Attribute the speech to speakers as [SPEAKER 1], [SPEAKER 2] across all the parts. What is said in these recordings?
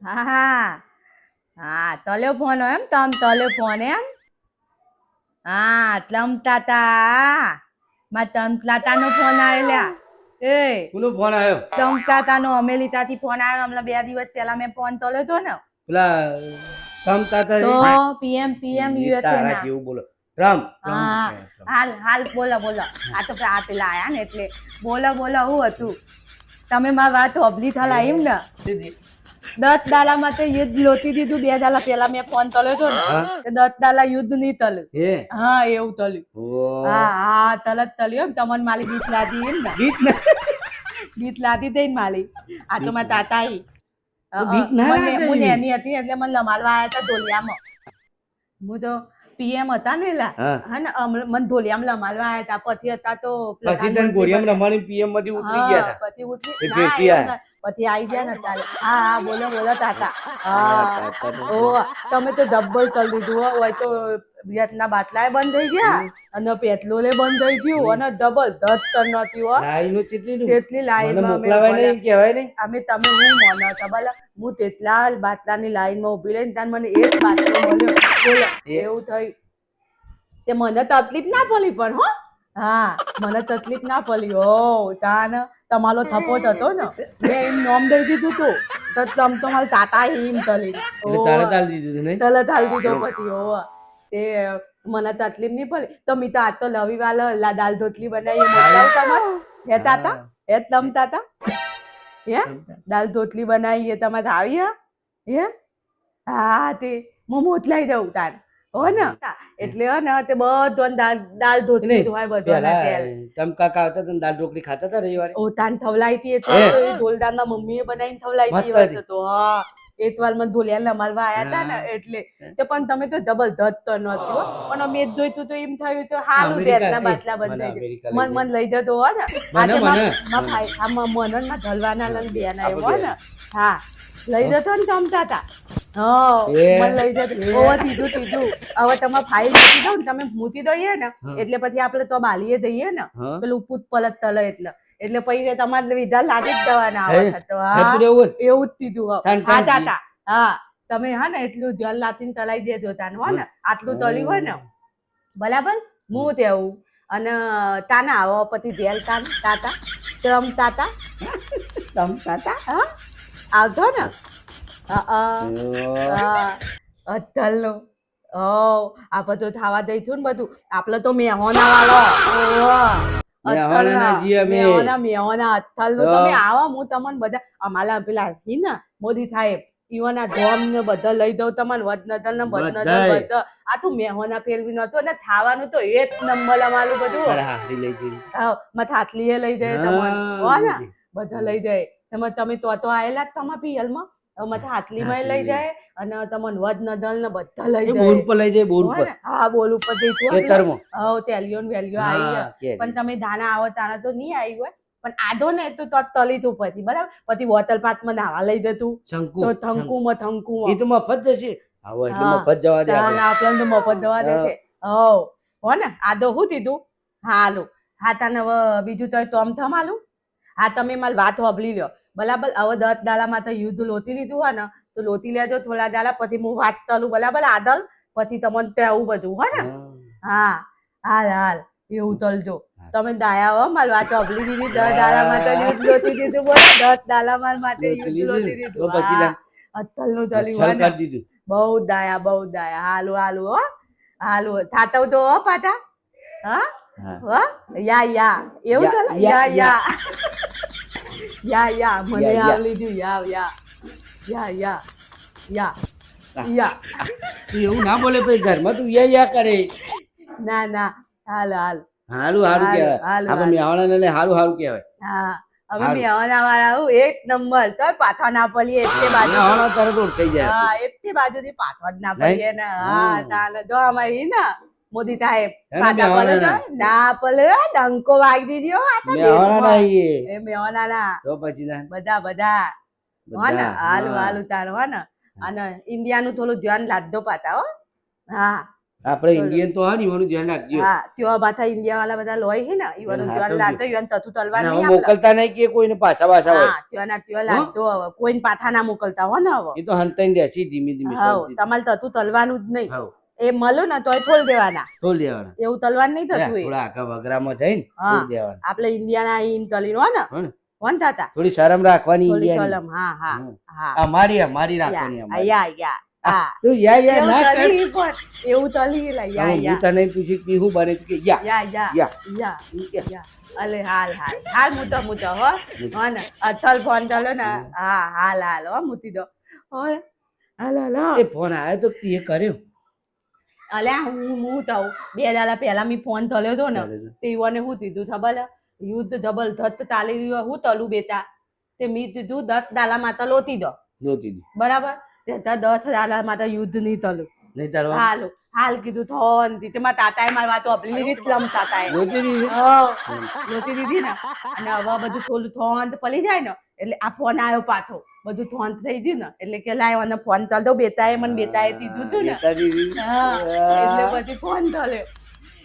[SPEAKER 1] હા હા હા તલ્યો ફોન એમ તલ્યો ફોન એમ હા તમતાતા માં તમતાતાનો ફોન આવેલા એ
[SPEAKER 2] કોનો ફોન આવ્યો?
[SPEAKER 1] તમતાતાનો અમેરિકાથી ફોન આવ્યો હમણાં 2 દિવસ પહેલા મેં ફોન તલ્યો તો ને
[SPEAKER 2] પેલા તમ તાતા
[SPEAKER 1] તો પીએમ યુએસએ
[SPEAKER 2] તારા
[SPEAKER 1] ના
[SPEAKER 2] જેવું બોલો. રામ
[SPEAKER 1] હા હાલ બોલો આ તો આ પેલા આયા ને એટલે બોલો હું હતું તમે મારી વાત હોભલી થલા એમ ને 10 દાડા માટે યુદ્ધ લોટી દીધું 2 દાડા પહેલા મેં ફોન તલ્યો તો ને 10 દાડા યુદ્ધ નહીં તલ્યું હા એવું તલ્યું હા તલત તલ્યો તમને માલી બીક લાદી એમ ને બીક લાદી દઈ માલી આ તો મારા તાતા મને એની હતી એટલે મને લમાલવા આયા હતા ધોલિયામાં હું તો પીએમ હતા ને એલા હા ને મને ધોલિયામાં લમાલવા આયા હતા પછી હતા તો
[SPEAKER 2] પછી તને ગોળિયામાં રમાડી પીએમ માંથી ઉતરી ગયા હતા
[SPEAKER 1] પછી ઉતરી પછી આવી ગયા ને તારે હા બોલો તાતા હા ઓ તમે તો ડબલ તલ દીધું હોય તો ગેસના બાટલાએ બંધ થઈ ગયા અને પેટ્રોલે બંધ થઈ ગયું અને ડબલ 10 ટન નતી હો
[SPEAKER 2] લાઈનો
[SPEAKER 1] કેટલી લાઈનમાં
[SPEAKER 2] મોકલાવાય નહીં કહેવાય નહીં
[SPEAKER 1] અમે તમે હું મોનો તબલા હું તેટલા બાટલાની લાઈનમાં ઊભી રહીને તાન મને એક બાટલો મળ્યો બોલો એવું થઈ તે મને તકલીફ ના પડી પણ હો હા મને તકલીફ ના પડી ઓ તાન તમારો થપોટ હતો ને મેં એમ નોમ દઈ દીધું તું તો તમ તો મારા તાતા એમ તલી
[SPEAKER 2] તારે તાલ દીધું નહીં
[SPEAKER 1] તલે તાલ દીધો પછી ઓ તે મને તકલીફ નહીં પડી તો મી તો આજ તો લવીવાલા દાલ ધોતલી બનાવી મોકલાવ તમારે હે તાતા હે તમ તાતા હે દાલ ધોતલી બનાવી એ તમારે આવી હે હા તે હું મોકલાઈ દઉં તાર હો ને એટલે હો ને તે બધો દાલ ધોતલી ધોવાય બધો તેલ
[SPEAKER 2] તમ કાકા આવતા તને દાલ ઢોકળી ખાતા હતા રવિવારે
[SPEAKER 1] ઓ તાન થવલાઈ હતી એટલે એ ઢોલદારના મમ્મીએ બનાવીને થવલાઈ હતી વાત તો હા એટલવાર મને ઢોલિયા લમાલવા આયા હતા ને એટલે તે પણ તમે તો જબરદસ્ત તો નહોતી હો પણ અમે જ જોઈતું તો એમ થયું તો હાલું દેતના બાટલા બંધ થઈ ગયા મન લઈ જતો હો ને આજે માં ભાઈ આમાં મનન માં ઢલવાના લન બેન આવ્યો હો ને હા લઈ જતો ને તમતા હતા મને લઈ જતો ઓ તીધું હવે તમે ફાઇલ મૂકી દો ને તમે મૂકી દઈએ ને એટલે પછી આપણે તો બાલીએ જઈએ ને પેલું પૂત પલત તલે એટલે પછી તમારે વિધા લાદી જ જવાના આવે તો હા એવું જ કીધું હા તાતા હા તમે હા ને એટલું જલ લાતીને તલાઈ દેજો તાન હો ને આટલું તળ્યું હોય ને બરાબર હું તેવું અને તાના આવો પછી જેલ તાન તાતા તમ તાતા હા આવતો ને અટલો આ બધું થવા દઈશું ને બધું આપડે તો મેહોના વાળો તમે આવો હું તમને બધા અમારા પેલા હી ને મોદી સાહેબ ઈવાના ધોમ ને બધા લઈ દઉં તમને વડનગર ને બધા આ તું મેહોના ફેરવી નતો ને ખાવાનું તો એક નંબર અમારું બધું હાથલી એ લઈ જાય તમને હો ને બધા લઈ જાય તમે તો આયેલા જ તમારા પિયલમાં મથા હાથલીમાં લઈ જાય અને તમને વડનગર ને બધા લઈ જાય
[SPEAKER 2] બોર ઉપર લઈ જાય બોર ઉપર
[SPEAKER 1] હા બોલ ઉપર જઈશું તેલિયોન વેલિયો આવી પણ તમે દાણા આવો તાણા તો નહીં આવી હોય પણ આદો ને તો તલી તું પછી બરાબર પછી વોટર પાર્ક માં નાવા લઈ જતું તો થંકુ
[SPEAKER 2] એ તો મફત જશે મફત જવા દે
[SPEAKER 1] આપણને તો મફત જવા દે છે હો ને આદો શું દીધું હાલું હા તને હવે બીજું તો તમ થમાલું હા તમે મારી વાત હોભળી લ્યો બરાબર હવે 10 દાડામાં તો યુદ્ધ લોટી લીધું હોય ને તો લોટી લેજો થોડા દાડા પછી હું વાત કરું બરાબર આદલ પછી તમને ત્યાં બધું હો ને હા હાલ એવું તલજો તમે દાયા હો મારી વાત હોભળી દીધી 10 દાડામાં તો યુદ્ધ લોટી દીધું બોલો 10 દાડામાં માટે યુદ્ધ લોટી દીધું અતલનું તલ્યું હોય ને બહુ દાયા હાલું હો હાલું થાતવ તો હો પાટા હા યા એવું તો યા મને આવલી દીધું યા
[SPEAKER 2] એવું ના બોલે ભાઈ ઘરમાં તું યા કરે
[SPEAKER 1] ના હાલ
[SPEAKER 2] હારું કહેવાય આપણે મેવાણા ને હારું કહેવાય
[SPEAKER 1] હા હવે મેવાણા વાળા એક નંબર તો પાથા ના પડીએ એટલે બાજુ
[SPEAKER 2] તરત ઓળખાઈ જાય
[SPEAKER 1] હા એટલી બાજુથી પાથવા જ ના પડીએ ને હા ચાલે જો અમારી ને મોદી સાહેબ પાટા પલે ના પલે ડંકો વાગી દીધો મેવાના ના
[SPEAKER 2] તો પછી
[SPEAKER 1] બધા હો ને હાલું તાર હો ને અને ઇન્ડિયાનું થોડું ધ્યાન રાખજો પાટા હો હા
[SPEAKER 2] આપણે ઇન્ડિયન તો હા ને એવાનું ધ્યાન રાખજો
[SPEAKER 1] હા ત્યાં પાછા ઇન્ડિયા વાળા બધા લોય છે ને ઈવાનું
[SPEAKER 2] હા,
[SPEAKER 1] ત્યાં
[SPEAKER 2] તો
[SPEAKER 1] લાતો ઈવન તતું તલવાર
[SPEAKER 2] અને
[SPEAKER 1] નહીં
[SPEAKER 2] હવે
[SPEAKER 1] આપડા
[SPEAKER 2] મોકલતા નહીં કે કોઈને પાછા પાછા હોય
[SPEAKER 1] હા ત્યાં લાગતો હવે કોઈને પાછા ના મોકલતા હો ને હવે
[SPEAKER 2] એ તો હંતાઈને રહેશે ધીમે ધીમે
[SPEAKER 1] હા
[SPEAKER 2] શાંતિથી.
[SPEAKER 1] તમારે તતું તલવાનું જ નહીં
[SPEAKER 2] હાવ,
[SPEAKER 1] એ મળ્યું ને તોય થોલ દેવાના
[SPEAKER 2] તોલ દેવાના
[SPEAKER 1] એવું તલવાર નહીં
[SPEAKER 2] હે,
[SPEAKER 1] થતું એ
[SPEAKER 2] થોડા આખા વગરામાં જઈને
[SPEAKER 1] હા.
[SPEAKER 2] તોલ દેવાના
[SPEAKER 1] આપણે ઇન્ડિયાના ઈન તલીન હો ને
[SPEAKER 2] હો ને?
[SPEAKER 1] વન તાતા
[SPEAKER 2] થોડી શરમ રાખવાની
[SPEAKER 1] થોડી
[SPEAKER 2] ઇન્ડિયાની
[SPEAKER 1] કલમ હા હા
[SPEAKER 2] હમ.
[SPEAKER 1] હા
[SPEAKER 2] અમારી રાખવાની
[SPEAKER 1] યા
[SPEAKER 2] અમારી.
[SPEAKER 1] યા યા હા
[SPEAKER 2] તું યા
[SPEAKER 1] એવું
[SPEAKER 2] ના કર
[SPEAKER 1] તલી પણ એવું તલી લા યા
[SPEAKER 2] હું
[SPEAKER 1] યા
[SPEAKER 2] તને પૂછી કે હું બને કે યા
[SPEAKER 1] યા યા
[SPEAKER 2] યા
[SPEAKER 1] યા
[SPEAKER 2] યા.
[SPEAKER 1] યા અલે હાલ હાલ હાલ મૂતો મૂતો હો ને અથલ ફોન ચાલો ને હા હાલ હાલ હો મૂતી દો હો હાલ હાલ
[SPEAKER 2] એ ફોન આવ્યો તો તે કર્યો
[SPEAKER 1] અલ્યા હું કહું 2 દાડા પહેલા મેં ફોન તલ્યો હતો ને તે ઈવોને હું કીધું ખબર યુદ્ધ ડબલ ધત તાલી રહ્યો હું તલું બેટા તે મેં કીધું 10 દાડા માતા લોતી દો
[SPEAKER 2] જોતી હતી.
[SPEAKER 1] બરાબર તે 10 દાડા માતા યુદ્ધ નહીં તલું
[SPEAKER 2] નહીં તારવા
[SPEAKER 1] હાલ હાલ કીધું થોન તે મારા તાતાએ મારી વાતો આપલી લીધી તલમ તાતાએ
[SPEAKER 2] જોતી હતી?
[SPEAKER 1] લોતી દીધી ને અને હવે બધું થોડું થોન પલી જાય ને એટલે આ ફોન આવ્યો પાછો બધું થોન થઈ ગયું ને એટલે કે લાય અને ફોન તલ દો બેતાએ મને બેતાએ કીધું તું ને
[SPEAKER 2] જોતી હતી?
[SPEAKER 1] હા એટલે પછી ફોન તલ્યો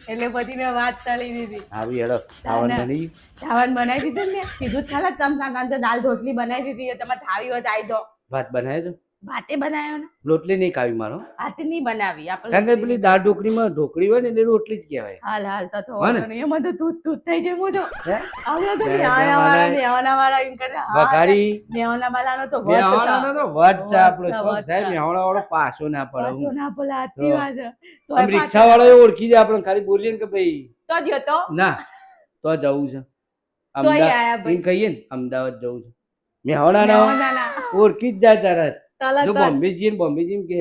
[SPEAKER 1] એટલે પછી મેં વાત તળી દીધી
[SPEAKER 2] આવી હેડો ખાવાનું બની ગયું?
[SPEAKER 1] ખાવાનું બનાવી દીધું ને કીધું ખાલા તમ તાન દાલ ઢોકળી બનાવી દીધી તમારે થાવી હોય તો આવી દો
[SPEAKER 2] ભાત બનાવ્યો તો
[SPEAKER 1] ભાતે બનાવ્યો ને
[SPEAKER 2] રોટલી નહીં ખાવી મારો
[SPEAKER 1] ભાતે નહીં બનાવી
[SPEAKER 2] કારણ કે પેલી દાળ ઢોકળીમાં ઢોકળી હોય ને એટલે રોટલી જ કહેવાય
[SPEAKER 1] હાલ હાલ તો
[SPEAKER 2] હો ને?
[SPEAKER 1] એમાં તો તૂટ તૂટ થઈ જાય હું તો
[SPEAKER 2] હે?
[SPEAKER 1] આવડે તો
[SPEAKER 2] બે
[SPEAKER 1] મેવાના વાળા એમ કરે
[SPEAKER 2] વઘારી
[SPEAKER 1] મેવાના વાળાનો તો
[SPEAKER 2] મેહોણાનો તો વટ છે આપણો
[SPEAKER 1] વટ
[SPEAKER 2] તો
[SPEAKER 1] છે.
[SPEAKER 2] થાય મેહોણા વાળો પાછો ના પડે
[SPEAKER 1] વાતો
[SPEAKER 2] હું.
[SPEAKER 1] ના બોલા આતી
[SPEAKER 2] તો.
[SPEAKER 1] વાત છે. તો
[SPEAKER 2] આમ રિક્ષા વાળો ઓળખી જાય આપણે ખાલી બોલીએ ને કે ભાઈ
[SPEAKER 1] તો જ્યો તો
[SPEAKER 2] ના તો જવું છે
[SPEAKER 1] તોય આયા ભાઈ.
[SPEAKER 2] એમ કહીએ ને અમદાવાદ જવું છે મેહોણા ના
[SPEAKER 1] મેવાના
[SPEAKER 2] ઓળખી જ જાય તરત
[SPEAKER 1] તરત
[SPEAKER 2] જો
[SPEAKER 1] જ.
[SPEAKER 2] બોમ્બે જઈએ ને બોમ્બે જઈને કે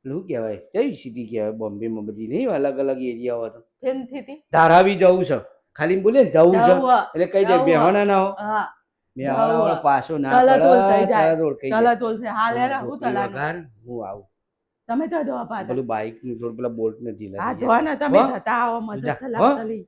[SPEAKER 2] શું કહેવાય કઈ સિટી કહેવાય બોમ્બેમાં બધી નહીં અલગ અલગ એરિયાઓ હતો
[SPEAKER 1] એમ થતી
[SPEAKER 2] ધારાવી જવું છે ખાલી એમ બોલીએ ને જવું છે
[SPEAKER 1] જવું હો.
[SPEAKER 2] એટલે કહી દે
[SPEAKER 1] જવું હો.
[SPEAKER 2] મેહોણા ના હો
[SPEAKER 1] હા
[SPEAKER 2] મેહોણા વાળો પાછો ના
[SPEAKER 1] તરત
[SPEAKER 2] પડે
[SPEAKER 1] ઓળખાઈ જાય.
[SPEAKER 2] તરત ઓળખાઈ જાય.
[SPEAKER 1] તલા તોલશે હાલ હેરા હું
[SPEAKER 2] રોટલી
[SPEAKER 1] તલાનું
[SPEAKER 2] વઘાર, હું આવું
[SPEAKER 1] તમે તો દો પાતા
[SPEAKER 2] પેલું બાઈક નું થોડું પેલા બોલ્ટ નથી
[SPEAKER 1] હા
[SPEAKER 2] લાગી
[SPEAKER 1] ધો ને તમે
[SPEAKER 2] હો?
[SPEAKER 1] થતા આવો મદદ
[SPEAKER 2] જા,
[SPEAKER 1] થલા
[SPEAKER 2] હો?
[SPEAKER 1] તલી